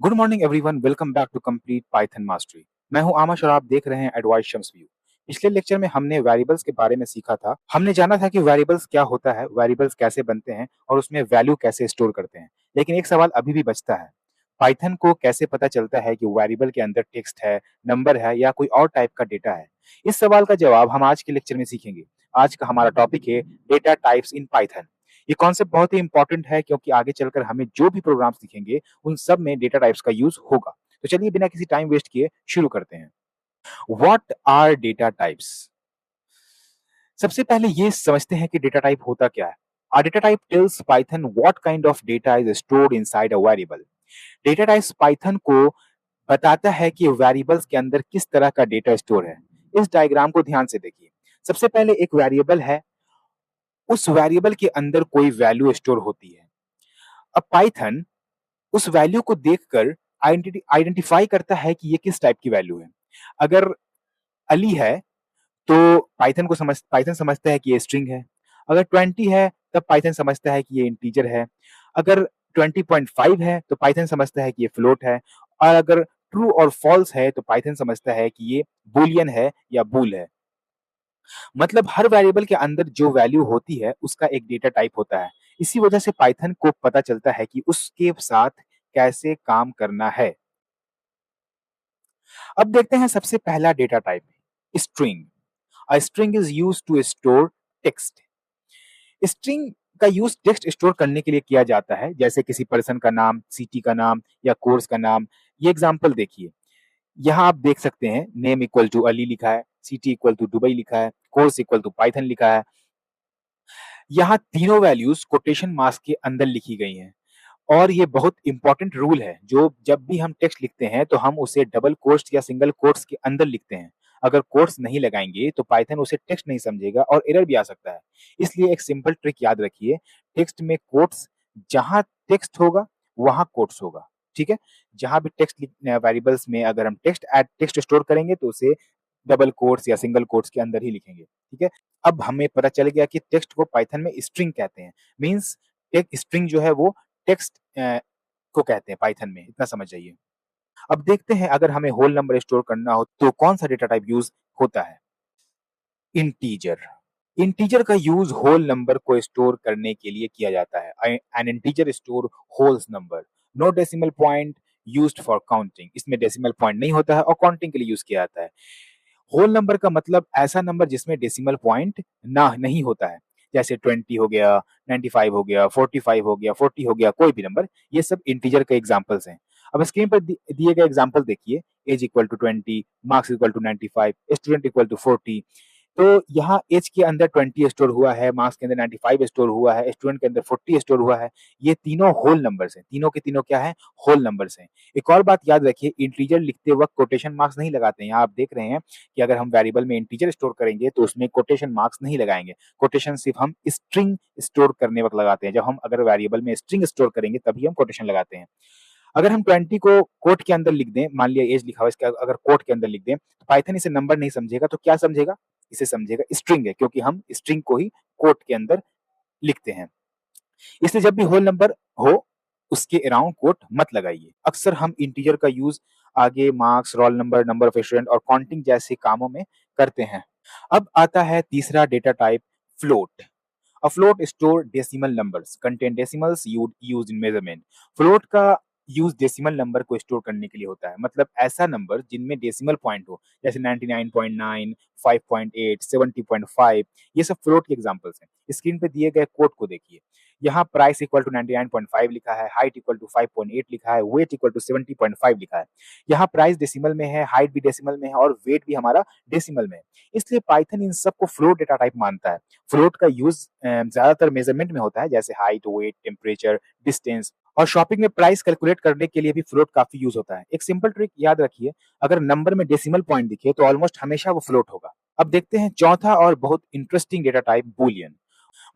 Good morning everyone, welcome back to complete Python mastery. मैं हूं आमाश और आप देख रहे हैं एडवाइस शम्स व्यू। पिछले लेक्चर में हमने वेरिएबल्स के बारे में सीखा था। हमने जाना था कि वेरिएबल्स क्या होता है, वेरिएबल्स कैसे बनते हैं और उसमें वैल्यू कैसे स्टोर करते हैं। लेकिन एक सवाल अभी भी बचता है, पाइथन को कैसे पता चलता है कि वेरिएबल के अंदर टेक्स्ट है, नंबर है या कोई और टाइप का डेटा है। इस सवाल का जवाब हम आज के लेक्चर में सीखेंगे। आज का हमारा टॉपिक है डेटा टाइप्स इन पाइथन। ये कॉन्सेप्ट बहुत ही इंपॉर्टेंट है क्योंकि आगे चलकर हमें जो भी प्रोग्राम सीखेंगे उन सब में डेटा टाइप्स का यूज होगा। तो चलिए बिना किसी टाइम वेस्ट किए शुरू करते हैं। What are data types? सबसे पहले ये समझते हैं कि डेटा टाइप होता क्या है। A data type tells Python what kind of data is stored inside a variable. Data types Python को बताता है कि वेरिएबल्स के अंदर किस तरह का डेटा स्टोर है। इस डायग्राम को ध्यान से देखिए। सबसे पहले एक वेरिएबल है, उस वेरिएबल के अंदर कोई वैल्यू स्टोर होती है। अब पाइथन उस वैल्यू को देखकर आइडेंटिफाई करता है कि ये किस टाइप की वैल्यू है। अगर अली है तो पाइथन समझता है कि ये स्ट्रिंग है। अगर 20 है तब पाइथन समझता है कि ये इंटीजर है। अगर 20.5 है तो पाइथन समझता है कि ये फ्लोट है। और अगर ट्रू और फॉल्स है तो पाइथन समझता है कि ये बूलियन है या बूल है। मतलब हर वेरिएबल के अंदर जो वैल्यू होती है उसका एक डेटा टाइप होता है। इसी वजह से पाइथन को पता चलता है कि उसके साथ कैसे काम करना है। अब देखते हैं सबसे पहला data type, string. A string is used to store text. String का यूज टेक्स्ट स्टोर करने के लिए किया जाता है, जैसे किसी पर्सन का नाम, सिटी का नाम या कोर्स का नाम। ये एग्जांपल देखिए, यहाँ आप देख सकते हैं नेम इक्वल टू अली लिखा है, सिटी इक्वल टू दुबई लिखा है, कोर्स इक्वल टू पाइथन लिखा है। यहाँ तीनों वैल्यूज कोटेशन मार्क्स के अंदर लिखी गई हैं। और ये बहुत इंपॉर्टेंट रूल है, जो जब भी हम टेक्स्ट लिखते हैं तो हम उसे डबल कोट्स या सिंगल कोट्स के अंदर लिखते हैं। अगर कोट्स नहीं लगाएंगे तो पाइथन उसे टेक्स्ट नहीं समझेगा और एरर भी आ सकता है। इसलिए एक सिंपल ट्रिक याद रखिए, टेक्स्ट में कोट्स, जहां टेक्स्ट होगा वहां कोट्स होगा। ठीक है, जहां भी टेक्स्ट वेरिएबल्स में अगर हम टेक्स्ट स्टोर करेंगे तो उसे डबल कोट्स या सिंगल कोट्स के अंदर ही लिखेंगे। ठीक है, अब हमें पता चल गया कि टेक्स्ट को पाइथन में स्ट्रिंग कहते हैं। मीन्स एक स्ट्रिंग जो है वो टेक्स्ट को कहते हैं पाइथन में, इतना समझ जाइए। अब देखते हैं अगर हमें होल नंबर स्टोर करना हो तो कौन सा डेटा टाइप यूज होता है। इंटीजर। इंटीजर का यूज होल नंबर को स्टोर करने के लिए किया जाता है। An integer store wholes number, no decimal point used for counting. इसमें डेसिमल पॉइंट नहीं होता है और काउंटिंग के लिए यूज किया जाता है। होल नंबर का मतलब ऐसा नंबर जिसमें डेसिमल पॉइंट ना नहीं होता है, जैसे 20 हो गया, 95 हो गया, 45 हो गया, 40 हो गया, कोई भी नंबर। ये सब इंटीजर के एग्जांपल्स हैं। अब स्क्रीन पर दिए गए एग्जांपल देखिए, age equal to 20, marks equal to 95, student equal to 40। तो यहाँ एज के अंदर 20 स्टोर हुआ है, मार्क्स के अंदर 95 स्टोर हुआ है, स्टूडेंट के अंदर 40 स्टोर हुआ है। ये तीनों होल नंबर्स हैं, तीनों के तीनों क्या है, होल नंबर्स हैं। एक और बात याद रखिए, इंटीजर लिखते वक्त कोटेशन मार्क्स नहीं लगाते हैं। यहाँ आप देख रहे हैं कि अगर हम वेरिएबल में इंटीजर स्टोर करेंगे तो उसमें कोटेशन मार्क्स नहीं लगाएंगे। कोटेशन सिर्फ हम स्ट्रिंग स्टोर करने वक्त लगाते हैं। जब हम अगर वेरिएबल में स्ट्रिंग स्टोर करेंगे तभी हम कोटेशन लगाते हैं। अगर हम 20 को कोट के अंदर लिख दें, मान लिया एज लिखा हुआ है, इसके अगर कोट के अंदर लिख दें तो पाइथन इसे नंबर नहीं समझेगा, तो क्या समझेगा, इसे समझेगा स्ट्रिंग है, क्योंकि हम स्ट्रिंग को ही कोट के अंदर लिखते हैं। इसलिए जब भी होल नंबर हो उसके अराउंड कोट मत लगाइए। अक्सर हम इंटीजर का यूज आगे marks, roll number, number of student और काउंटिंग जैसे कामों में करते हैं। अब आता है तीसरा data type, float. A float store decimal numbers, contain decimals used in measurement. Float का यूज डेसिमल नंबर को स्टोर करने के लिए होता है, मतलब ऐसा नंबर जिनमें डेसिमल पॉइंट हो, जैसे 99.9, 5.8, 70.5। ये सब फ्लोट के एग्जांपल्स हैं। स्क्रीन पे दिए गए कोड को देखिए, यहाँ प्राइस इक्वल टू 99.5 लिखा है, हाइट इक्वल टू 5.8 लिखा है, वेट इक्वल टू 70.5 लिखा है। यहाँ प्राइस डेसिमल में है, हाइट भी डेसिमल में है और वेट भी हमारा डेसिमल में है। इसलिए पाइथन इन सबको फ्लोट डेटा टाइप मानता है। फ्लोट का यूज ज्यादातर मेजरमेंट में होता है, जैसे हाइट, वेट, टेम्परेचर, डिस्टेंस। और शॉपिंग में प्राइस कैलकुलेट करने के लिए भी फ्लोट काफी यूज होता है। एक सिंपल ट्रिक याद रखिए, अगर नंबर में डेसिमल पॉइंट दिखे तो ऑलमोस्ट हमेशा वो फ्लोट होगा। अब देखते हैं चौथा और बहुत interesting data type, Boolean.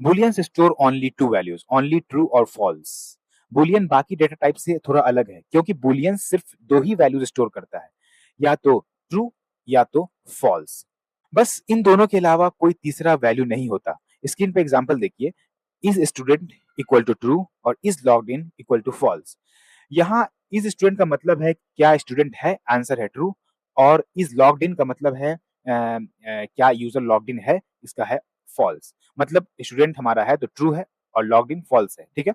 Bullions store only to values, only true और फॉल्स। बुलियन बाकी डेटा टाइप से थोड़ा अलग है, क्योंकि बुलियन सिर्फ दो ही वैल्यूज स्टोर करता है, या तो ट्रू या तो फॉल्स। बस इन दोनों के अलावा कोई तीसरा वैल्यू नहीं होता। स्क्रीन पे एग्जांपल देखिए, is student equal to true और is logged in equal to false. यहाँ इज स्टूडेंट का मतलब है क्या स्टूडेंट है, आंसर है ट्रू। और इज लॉग्ड इन का मतलब है क्या यूजर लॉग्ड इन है, इसका है फॉल्स। मतलब स्टूडेंट हमारा है तो ट्रू है और लॉग्ड इन फॉल्स है, ठीक है।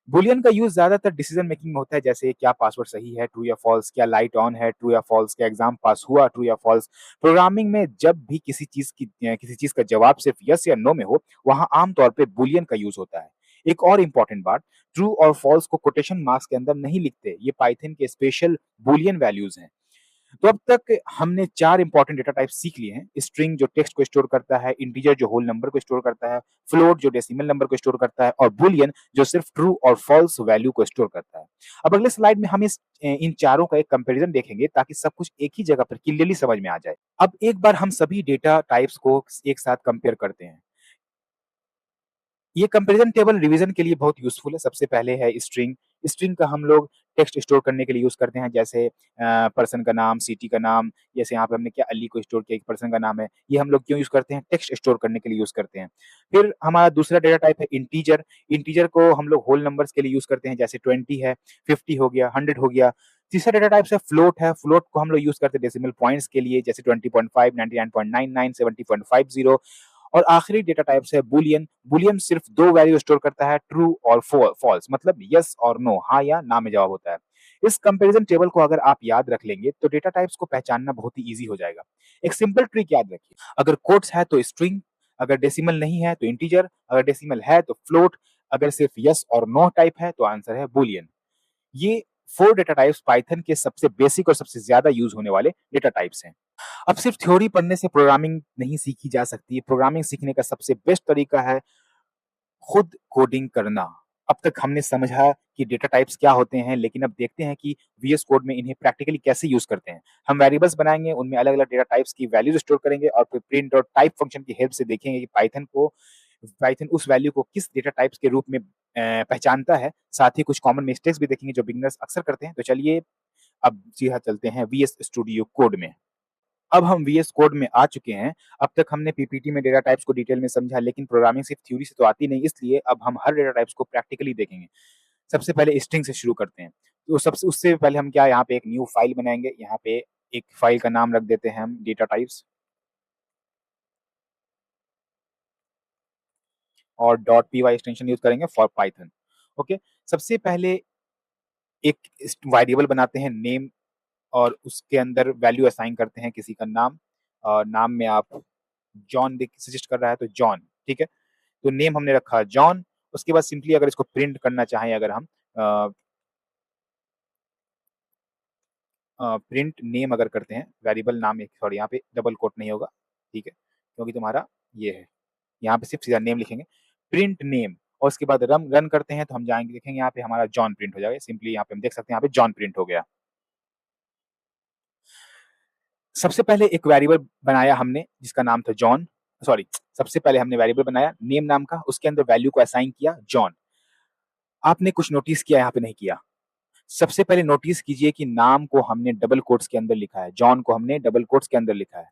बुलियन का यूज ज्यादातर डिसीजन मेकिंग में होता है, जैसे क्या पासवर्ड सही है, ट्रू या फॉल्स, क्या लाइट ऑन है, ट्रू या फॉल्स, क्या एग्जाम पास हुआ, ट्रू या फॉल्स। प्रोग्रामिंग में जब भी किसी चीज का जवाब सिर्फ यस या नो में हो, वहां आमतौर पे बुलियन का यूज होता है। एक और इंपॉर्टेंट बात, ट्रू और फॉल्स को कोटेशन मार्क्स के अंदर नहीं लिखते, ये पाइथन के स्पेशल बुलियन वैल्यूज हैं। तो अब तक हमने 4 इंपॉर्टेंट डेटा टाइप सीख लिए हैं। स्ट्रिंग जो टेक्स्ट को स्टोर करता है, इंटीजर जो होल नंबर को स्टोर करता है, फ्लोट जो डेसिमल नंबर को स्टोर करता है, और बुलियन जो सिर्फ ट्रू और फॉल्स वैल्यू को स्टोर करता है। अब अगले स्लाइड में हम इन चारों का एक कंपैरिजन देखेंगे ताकि सब कुछ एक ही जगह पर क्लियरली समझ में आ जाए। अब एक बार हम सभी डेटा टाइप्स को एक साथ कंपेयर करते हैं। ये कंपैरिजन टेबल रिवीजन के लिए बहुत यूजफुल है। सबसे पहले है स्ट्रिंग। स्ट्रिंग का हम लोग टेक्स्ट स्टोर करने के लिए यूज करते हैं, जैसे पर्सन का नाम, सिटी का नाम। जैसे यहाँ पे हमने क्या अली को स्टोर किया, एक पर्सन का नाम है। ये हम लोग क्यों यूज करते हैं, टेक्स्ट स्टोर करने के लिए यूज करते हैं। फिर हमारा दूसरा डेटा टाइप है इंटीजर। इंटीजर को हम लोग होल नंबर्स के लिए यूज करते हैं, जैसे 20 है, 50 हो गया, 100 हो गया। तीसरा डेटा टाइप है फ्लोट है। फ्लोट को हम लोग यूज करते हैं डेसिमल पॉइंट्स के लिए, जैसे 20.5, 99.99, 70.50। और आखिरी डेटा टाइप है बुलियन। बुलियन सिर्फ 2 वैल्यू स्टोर करता है, ट्रू और फॉल्स, मतलब यस और नो, हाँ या ना में जवाब होता है। इस कंपैरिजन टेबल को अगर आप याद रख लेंगे तो डेटा टाइप्स को पहचानना बहुत ही इजी हो जाएगा। एक सिंपल ट्रिक याद रखिए, अगर कोट्स है तो स्ट्रिंग, अगर डेसिमल नहीं है तो इंटीजर, अगर डेसिमल है तो फ्लोट, अगर सिर्फ यस और नो टाइप है तो आंसर है बुलियन। ये 4 डेटा टाइप्स पाइथन के सबसे बेसिक और सबसे ज्यादा यूज होने वाले डेटा टाइप्स हैं। अब सिर्फ थ्योरी पढ़ने से प्रोग्रामिंग नहीं सीखी जा सकती। प्रोग्रामिंग सीखने का सबसे बेस्ट तरीका है खुद कोडिंग करना। अब तक हमने समझा कि डेटा टाइप्स क्या होते हैं, लेकिन अब देखते हैं कि वीएस कोड में इन्हें प्रैक्टिकली कैसे यूज करते हैं। हम वेरिएबल्स बनाएंगे, उनमें अलग अलग डेटा टाइप्स की वैल्यूज स्टोर करेंगे और फिर प्रिंट और टाइप फंक्शन की हेल्प से देखेंगे कि पाइथन उस वैल्यू को किस डेटा टाइप्स के रूप में पहचानता है। साथ ही कुछ कॉमन मिस्टेक्स भी देखेंगे जो बिगिनर्स अक्सर करते हैं। तो चलिए अब सीधा चलते हैं वीएस स्टूडियो कोड में। अब हम वीएस कोड में आ चुके हैं। अब तक हमने पीपीटी में डेटा टाइप्स को डिटेल में समझा, लेकिन प्रोग्रामिंग सिर्फ थ्योरी से तो आती नहीं, इसलिए अब हम हर डेटा टाइप्स को प्रैक्टिकली देखेंगे। सबसे पहले स्ट्रिंग से शुरू करते हैं। तो सबसे उससे पहले हम क्या यहाँ पे एक न्यू फाइल बनाएंगे। यहाँ पे एक फाइल का नाम रख देते हैं हम डेटा टाइप्स, और .py एक्सटेंशन यूज करेंगे फॉर पाइथन। ओके, सबसे पहले एक वेरिएबल बनाते हैं नेम, और उसके अंदर वैल्यू असाइन करते हैं किसी का नाम। और नाम में आप जॉन सजेस्ट कर रहा है तो जॉन, ठीक है। तो नेम हमने रखा जॉन। उसके बाद सिंपली अगर इसको प्रिंट करना चाहें, अगर हम प्रिंट नेम अगर करते हैं, वेरिएबल नाम, सॉरी यहाँ पे डबल कोट नहीं होगा, ठीक है, क्योंकि तुम्हारा ये है। यहाँ पे सिर्फ सीधा नेम लिखेंगे, प्रिंट नेम, और उसके बाद रन रन करते हैं तो हम जाएंगे, देखेंगे यहाँ पे हमारा जॉन प्रिंट हो जाएगा। सिंपली यहाँ पे हम देख सकते हैं, यहाँ पे जॉन प्रिंट हो गया। सबसे पहले एक वेरिएबल बनाया हमने जिसका नाम था जॉन, सॉरी, सबसे पहले हमने वेरिएबल बनाया नेम नाम का, उसके अंदर वैल्यू को असाइन किया जॉन। आपने कुछ नोटिस किया, यहाँ पे नहीं किया। सबसे पहले नोटिस कीजिए कि नाम को हमने डबल कोट्स के अंदर लिखा है, जॉन को हमने डबल कोट्स के अंदर लिखा है,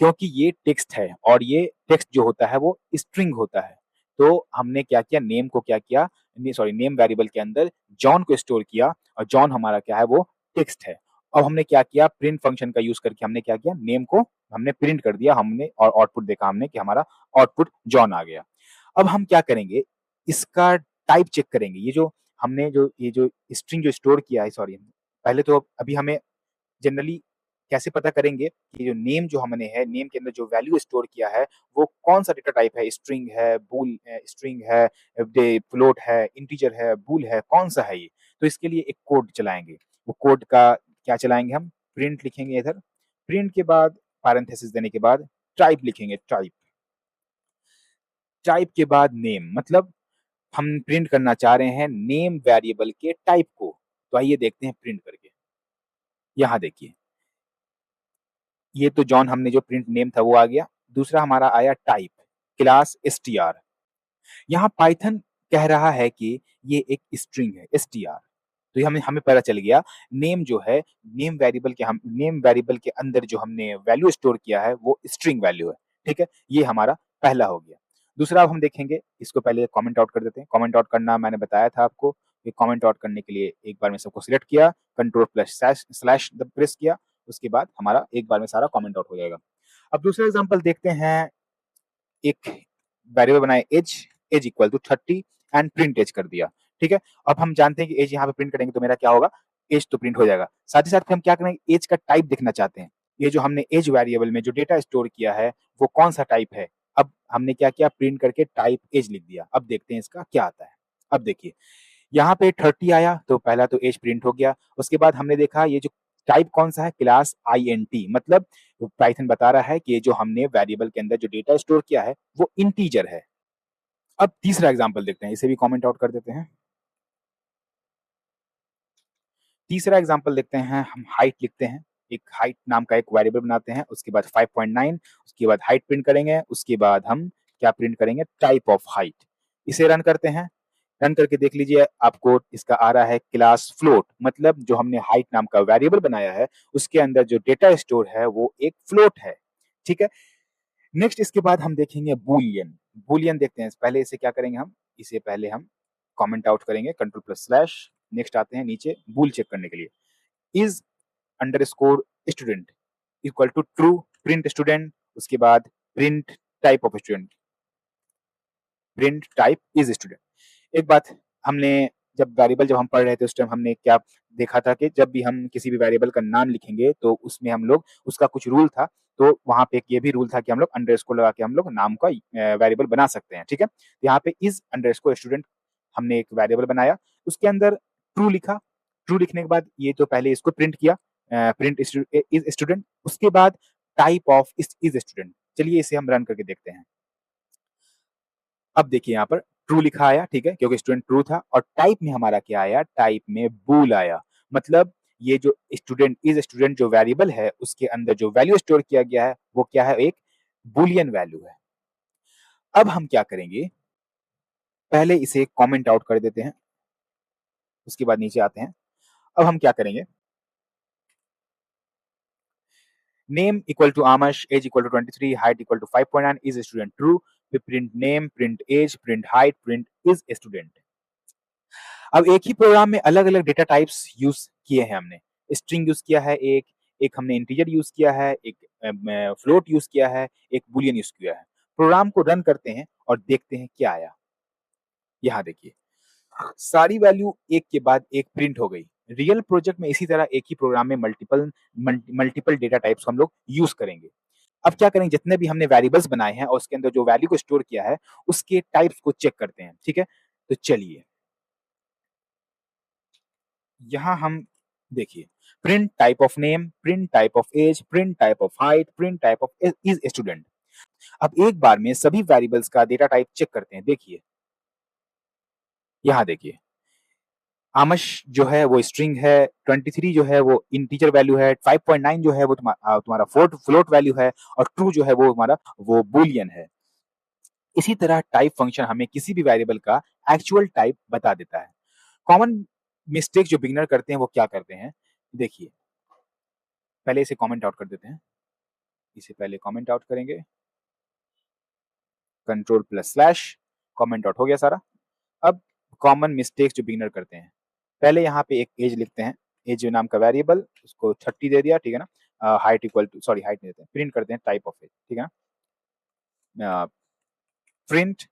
क्योंकि ये टेक्स्ट है और ये टेक्स्ट जो होता है वो स्ट्रिंग होता है। तो हमने क्या किया, नेम को क्या किया, सॉरी, नेम वेरिएबल के अंदर जॉन को स्टोर किया, और जॉन हमारा क्या है, वो टेक्स्ट है। अब हमने क्या किया, प्रिंट फंक्शन का यूज करके हमने क्या किया, नेम को हमने प्रिंट कर दिया हमने, और आउटपुट देखा हमने कि हमारा आउटपुट जॉन आ गया। अब हम क्या करेंगे, इसका टाइप चेक करेंगे। ये जो स्ट्रिंग जो स्टोर किया है, सॉरी, पहले तो अभी हमें जनरली कैसे पता करेंगे कि जो नेम जो हमने है, नेम के अंदर जो वैल्यू स्टोर किया है वो कौन सा डेटा टाइप है, स्ट्रिंग है, बूल स्ट्रिंग है, फ्लोट है, इंटीजर है, बूल है, कौन सा है ये। तो इसके लिए एक कोड चलाएंगे। वो कोड का क्या चलाएंगे, हम प्रिंट लिखेंगे इधर, प्रिंट के बाद पैरेंथेसिस देने के बाद टाइप लिखेंगे, टाइप, टाइप के बाद नेम, मतलब हम प्रिंट करना चाह रहे हैं नेम वेरिएबल के टाइप को। तो आइए देखते हैं प्रिंट करके। यहाँ देखिए, ये तो जॉन हमने जो प्रिंट नेम था वो आ गया। दूसरा हमारा आया टाइप, क्लास str। यहाँ पाइथन कह रहा है कि ये एक स्ट्रिंग है str। तो ये हमें हमें पता चल गया, नेम जो है, नेम वेरिएबल के अंदर जो हमने वैल्यू स्टोर किया है वो स्ट्रिंग वैल्यू है, ठीक है। ये हमारा पहला हो गया। दूसरा अब हम देखेंगे, इसको पहले कमेंट आउट कर देते हैं। कमेंट आउट करना मैंने बताया था आपको। ये कमेंट आउट करने के लिए एक बार में सबको सिलेक्ट किया, कंट्रोल प्लस स्लैश प्रेस किया, उसके बाद हमारा एक बार में सारा कमेंट आउट हो जाएगा। अब दूसरा एग्जांपल देखते हैं। एक वेरिएबल बनाए age, age equal to 30 and print age कर दिया, ठीक है। अब हम जानते हैं कि एज यहाँ पे प्रिंट करेंगे तो मेरा क्या होगा, एज तो प्रिंट हो जाएगा। साथ ही साथ हम क्या करेंगे, एज का टाइप देखना चाहते हैं। ये जो हमने एज वेरिएबल में जो डेटा स्टोर किया है वो कौन सा टाइप है। अब हमने क्या किया, प्रिंट करके टाइप एज लिख दिया। अब देखते हैं इसका क्या आता है। अब देखिए यहाँ पे 30 आया तो पहला तो एज प्रिंट हो गया। उसके बाद हमने देखा ये जो टाइप कौन सा है, क्लास INT, मतलब पाइथन बता रहा है कि ये जो हमने वेरिएबल के अंदर जो डेटा स्टोर किया है वो इंटीजर है। अब तीसरा एग्जांपल देखते हैं, इसे भी कमेंट आउट कर देते हैं। तीसरा एग्जांपल देखते हैं, हम हाइट लिखते हैं। एक हाइट नाम का एक वेरिएबल बनाते हैं, उसके बाद 5.9, उसके बाद हाइट प्रिंट करेंगे, उसके बाद हम क्या प्रिंट करेंगे, टाइप ऑफ हाइट। इसे रन करते हैं। रन करके देख लीजिए, आपको इसका आ रहा है क्लास फ्लोट, मतलब जो हमने हाइट नाम का वेरिएबल बनाया है उसके अंदर जो डेटा स्टोर है वो एक फ्लोट है, ठीक है। नेक्स्ट इसके बाद हम देखेंगे बूलियन। बूलियन देखते हैं, पहले इसे क्या करेंगे, हम इसे पहले हम कमेंट आउट करेंगे, कंट्रोल प्लस स्लैश। नेक्स्ट आते हैं नीचे बूल चेक करने के लिए, is underscore student equal to true, print student, उसके बाद print type of student, print type is student. एक बात, हमने जब हम पढ़ रहे थे उस टाइम हमने क्या देखा था कि जब भी हम किसी भी वेरिएबल का नाम लिखेंगे तो उसमें हम लोग उसका कुछ रूल था, तो वहां पे एक ये भी रूल था कि हम लोग अंडरस्कोर लगा के हम लोग नाम का वेरिएबल बना सकते हैं, ठीक है। तो यहाँ पे इज अंडरस्कोर स्टूडेंट हमने एक वेरिएबल बनाया, उसके अंदर ट्रू लिखा। ट्रू लिखने के बाद ये तो पहले इसको प्रिंट किया, प्रिंट इज स्टूडेंट, उसके बाद टाइप ऑफ इज स्टूडेंट। चलिए इसे हम रन करके देखते हैं। अब देखिए यहाँ पर ट्रू लिखा आया, ठीक है, क्योंकि स्टूडेंट ट्रू था। और टाइप में हमारा क्या आया, टाइप में बूल आया, मतलब ये जो स्टूडेंट इज स्टूडेंट जो वेरिएबल है उसके अंदर जो वैल्यू स्टोर किया गया है वो क्या है, एक बुलियन वैल्यू है। अब हम क्या करेंगे, पहले इसे कमेंट आउट कर देते हैं, उसके बाद नीचे आते हैं। अब हम क्या करेंगे, name equal to Aamash, age equal to 23, height equal to 5.9, is student true, print name, print age, print height, print is student. अब एक ही प्रोग्राम में अलग अलग डेटा टाइप्स यूज किए हैं हमने। स्ट्रिंग यूज किया है, एक एक हमने इंटीजर यूज किया है, एक फ्लोट यूज किया है, एक बुलियन यूज किया है। प्रोग्राम को रन करते हैं और देखते हैं क्या आया। यहाँ देखिए सारी वैल्यू एक के बाद एक प्रिंट हो गई। रियल प्रोजेक्ट में इसी तरह एक ही प्रोग्राम में मल्टीपल डेटा टाइप्स हम लोग यूज करेंगे। अब क्या करेंगे, जितने भी हमने वेरिएबल्स बनाए हैं और उसके अंदर जो वैल्यू को स्टोर किया है उसके टाइप्स को चेक करते हैं, ठीक है। तो चलिए यहाँ हम देखिए, print type of name, print type of age, print type of height, print type of is student. अब एक बार में सभी वेरिएबल्स का डेटा टाइप चेक करते हैं। देखिए यहाँ देखिए, आमश जो है वो स्ट्रिंग है, 23 जो है वो इंटीजर वैल्यू है, 5.9 जो है वो तुम्हारा फ्लोट वैल्यू है, और ट्रू जो है वो हमारा वो बुलियन है। इसी तरह टाइप फंक्शन हमें किसी भी वेरिएबल का एक्चुअल टाइप बता देता है। कॉमन मिस्टेक जो बिगिनर करते हैं वो क्या करते हैं, देखिए पहले इसे कमेंट आउट कर देते हैं। इसे पहले कमेंट आउट करेंगे, control plus slash, comment out हो गया सारा। अब कॉमन मिस्टेक्स जो बिगिनर करते हैं, पहले यहाँ पे एक एज लिखते हैं, एज नाम का वेरिएबल उसको 30 दे दिया, ठीक है ना। Height equal to, sorry height नहीं देते हैं, प्रिंट करते हैं टाइप ऑफ एज, ठीक है ना। Print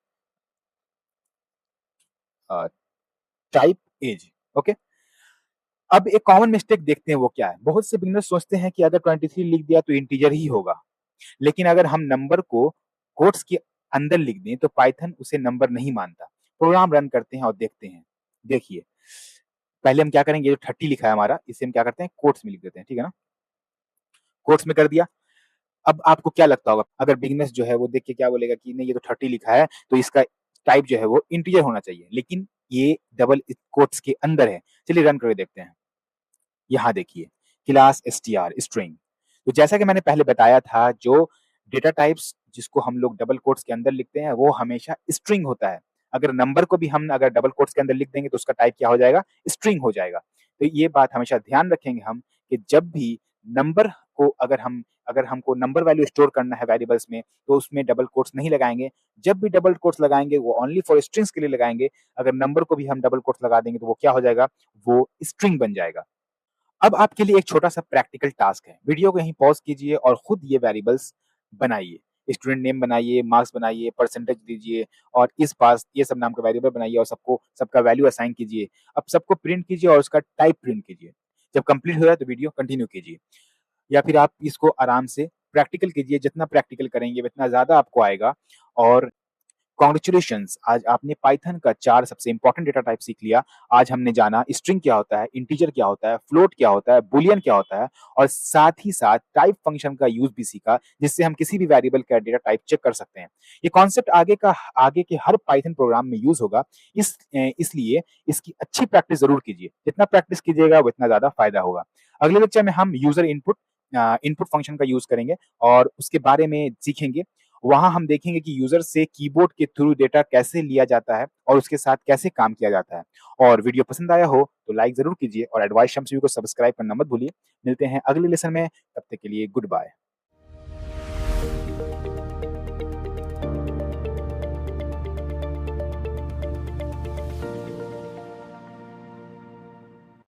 type age, okay. अब एक कॉमन मिस्टेक देखते हैं वो क्या है। बहुत से बिगिनर्स सोचते हैं कि अगर 23 लिख दिया तो इंटीजर ही होगा, लेकिन अगर हम नंबर को कोट्स के अंदर लिख दें तो पाइथन उसे नंबर नहीं मानता। प्रोग्राम रन करते हैं और देखते हैं। देखिए पहले हम क्या करेंगे, जो 30 लिखा है हमारा इसे हम क्या करते हैं, कोट्स में लिख देते हैं, ठीक है ना। कोट्स में कर दिया। अब आपको क्या लगता होगा, अगर बिगनर्स जो है वो देख के क्या बोलेगा कि नहीं ये तो 30 लिखा है तो इसका टाइप जो है वो इंटीजर होना चाहिए, लेकिन ये डबल कोट्स के अंदर है। चलिए रन करके देखते हैं। यहाँ देखिए क्लास str स्ट्रिंग। तो जैसा कि मैंने पहले बताया था, जो डेटा टाइप्स जिसको हम लोग डबल कोट्स के अंदर लिखते हैं वो हमेशा स्ट्रिंग होता है। अगर नंबर को भी हम अगर डबल कोट्स के अंदर लिख देंगे तो उसका टाइप क्या हो जाएगा, स्ट्रिंग हो जाएगा। तो ये बात हमेशा ध्यान रखेंगे हम कि जब भी नंबर को अगर हम अगर हमको नंबर वैल्यू स्टोर करना है वेरिएबल्स में, तो उसमें डबल कोट्स नहीं लगाएंगे। जब भी डबल कोट्स लगाएंगे वो ओनली फॉर स्ट्रिंग्स के लिए लगाएंगे। अगर नंबर को भी हम डबल कोट्स लगा देंगे तो वो क्या हो जाएगा, वो स्ट्रिंग बन जाएगा। अब आपके लिए एक छोटा-सा प्रैक्टिकल टास्क है। वीडियो को यहीं पॉज़ कीजिए और खुद ये वेरिएबल्स बनाइए। स्टूडेंट नेम बनाइए, मार्क्स बनाइए, परसेंटेज दीजिए और इस पास ये सब नाम का वेरिएबल बनाइए और सबका वैल्यू असाइन कीजिए। अब सबको प्रिंट कीजिए और उसका टाइप प्रिंट कीजिए। जब कंप्लीट हो जाए तो वीडियो कंटिन्यू कीजिए या फिर आप इसको आराम से प्रैक्टिकल कीजिए। जितना प्रैक्टिकल करेंगे उतना ज़्यादा आपको आएगा। और कांग्रेचुलेशंस, आज आपने पाइथन का 4 सबसे इंपॉर्टेंट डेटा टाइप सीख लिया। आज हमने जाना स्ट्रिंग क्या होता है, इंटीजर क्या होता है, फ्लोट क्या होता है, बूलियन क्या होता है और साथ ही साथ टाइप फंक्शन का यूज़ भी सीखा, जिससे हम किसी भी वेरिएबल का डेटा टाइप चेक कर सकते हैं। ये कॉन्सेप्ट आगे के हर पाइथन प्रोग्राम में यूज़ होगा। इसलिए इसकी अच्छी प्रैक्टिस ज़रूर कीजिए। जितना प्रैक्टिस कीजिएगा उतना ज़्यादा फायदा होगा। अगले लेक्चर में हम यूज़र इनपुट फंक्शन का यूज़ करेंगे और उसके बारे में सीखेंगे। वहाँ हम देखेंगे कि यूज़र से कीबोर्ड के थ्रू डेटा कैसे लिया जाता है और उसके साथ कैसे काम किया जाता है। और वीडियो पसंद आया हो तो लाइक ज़रूर कीजिए और एडवाइस शम्स को सब्सक्राइब करना मत भूलिए। मिलते हैं अगले लेसन में, तब तक के लिए गुड बाय।